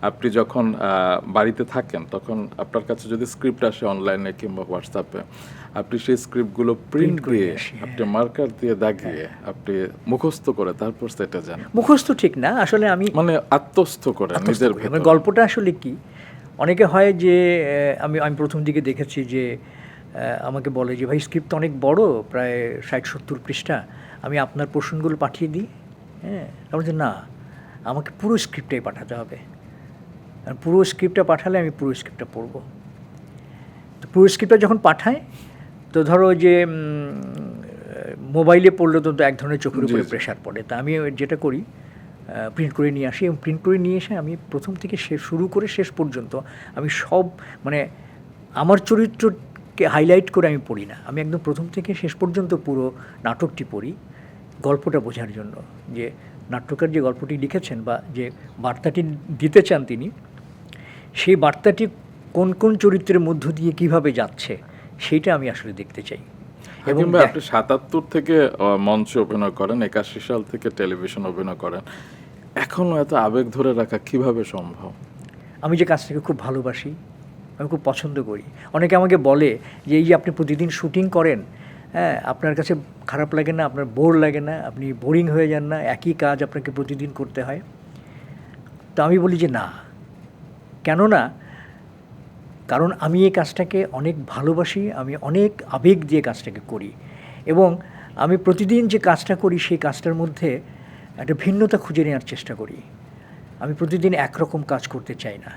আপনি যখন বাড়িতে থাকেন তখন আপনার কাছে যদি স্ক্রিপ্ট আসে অনলাইনে কিংবা হোয়াটসঅ্যাপে, আপনি সেই স্ক্রিপ্টগুলো প্রিন্ট দিয়ে আপনি মার্কার দিয়ে দাগিয়ে আপনি মুখস্থ করে তারপর সেটা যান, মুখস্থ ঠিক না, আসলে আমি মানে আত্মস্থ করে নিজের ভেতরে। গল্পটা আসলে কি, অনেকে হয় যে আমি প্রথম দিকে দেখেছি যে আমাকে বলে যে ভাই স্ক্রিপ্ট অনেক বড়, প্রায় 60-70 পৃষ্ঠা, আমি আপনার পোর্শনগুলো পাঠিয়ে দিই। হ্যাঁ, আমি বলছি না, আমাকে পুরো স্ক্রিপ্টটাই পাঠাতে হবে, আর পুরো স্ক্রিপ্টটা পাঠালে আমি পুরো স্ক্রিপ্টটা পড়ব। তো পুরো স্ক্রিপ্টটা যখন পাঠায়, তো ধরো যে মোবাইলে পড়লে তো এক ধরনের চোখের উপরে প্রেশার পড়ে, তা আমি যেটা করি প্রিন্ট করে নিয়ে আসি, এবং প্রিন্ট করে নিয়ে এসে আমি প্রথম থেকে শুরু করে শেষ পর্যন্ত আমি সব, মানে আমার চরিত্রকে হাইলাইট করে আমি পড়ি না, আমি একদম প্রথম থেকে শেষ পর্যন্ত পুরো নাটকটি পড়ি গল্পটা বোঝার জন্য, যে নাট্যকার যে গল্পটি লিখেছেন বা যে বার্তাটি দিতে চান তিনি, সেই বার্তাটি কোন কোন চরিত্রের মধ্য দিয়ে কিভাবে যাচ্ছে সেইটা আমি আসলে দেখতে চাই। এবং আপনি ৭৭ থেকে মঞ্চে অভিনয় করেন, ৮১ সাল থেকে টেলিভিশন অভিনয় করেন, এখনও এত আবেগ ধরে রাখা কিভাবে সম্ভব? আমি যে কাজটাকে খুব ভালোবাসি, আমি খুব পছন্দ করি। অনেকে আমাকে বলে যে এই যে আপনি প্রতিদিন শুটিং করেন, হ্যাঁ, আপনার কাছে খারাপ লাগে না, আপনার বোর লাগে না, আপনি বোরিং হয়ে যান না, একই কাজ আপনাকে প্রতিদিন করতে হয়? তো আমি বলি যে না, কেননা কারণ আমি এই কাজটাকে অনেক ভালোবাসি, আমি অনেক আবেগ দিয়ে কাজটাকে করি, এবং আমি প্রতিদিন যে কাজটা করি সেই কাজটার মধ্যে একটা ভিন্নতা খুঁজে নেওয়ার চেষ্টা করি। আমি প্রতিদিন একরকম কাজ করতে চাই না।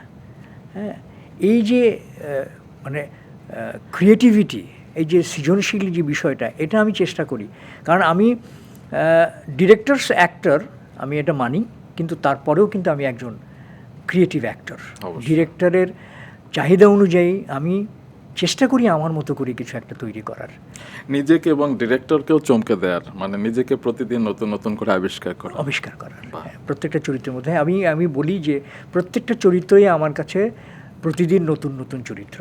হ্যাঁ, এই যে মানে ক্রিয়েটিভিটি, এই যে সৃজনশীল যে বিষয়টা, এটা আমি চেষ্টা করি। কারণ আমি ডিরেক্টরস অ্যাক্টর, আমি এটা মানি, কিন্তু তারপরেও কিন্তু আমি একজন ক্রিয়েটিভ অ্যাক্টর। ডিরেক্টরের চাহিদা অনুযায়ী আমি চেষ্টা করি আমার মতো করে কিছু একটা তৈরি করার, নিজেকে এবং ডিরেক্টরকেও চমকে দেওয়ার, মানে নিজেকে প্রতিদিন নতুন নতুন করে আবিষ্কার করার। প্রত্যেকটা চরিত্রের মধ্যে আমি বলি যে প্রত্যেকটা চরিত্রই আমার কাছে প্রতিদিন নতুন নতুন চরিত্র।